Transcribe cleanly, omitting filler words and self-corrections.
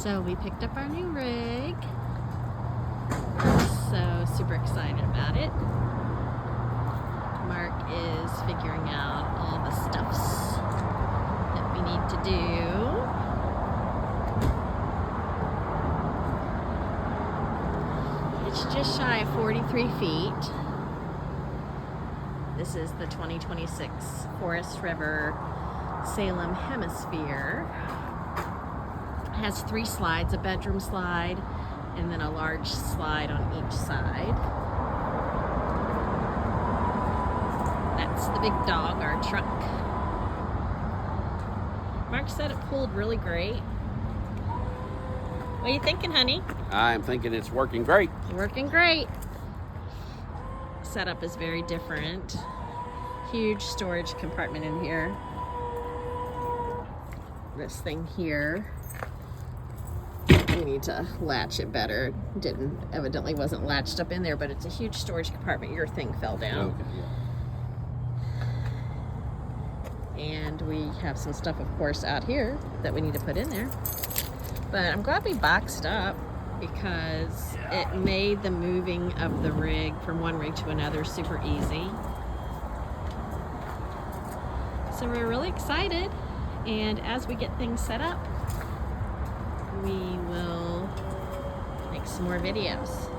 So we picked up our new rig. So super excited about it. Mark is figuring out all the stuffs that we need to do. It's just shy of 43 feet. This is the 2026 Forest River Salem Hemisphere. It has 3 slides, a bedroom slide, and then a large slide on each side. That's the big dog, our truck. Mark said it pulled really great. What are you thinking, honey? I'm thinking it's working great. Working great. Setup is very different. Huge storage compartment in here. This thing here, we need to latch it better. Evidently wasn't latched up in there, but it's a huge storage compartment. Your thing fell down. Okay, yeah. And we have some stuff, of course, out here that we need to put in there. But I'm glad we boxed up because it made the moving of the rig from one rig to another super easy. So we're really excited. And as we get things set up, we will make some more videos.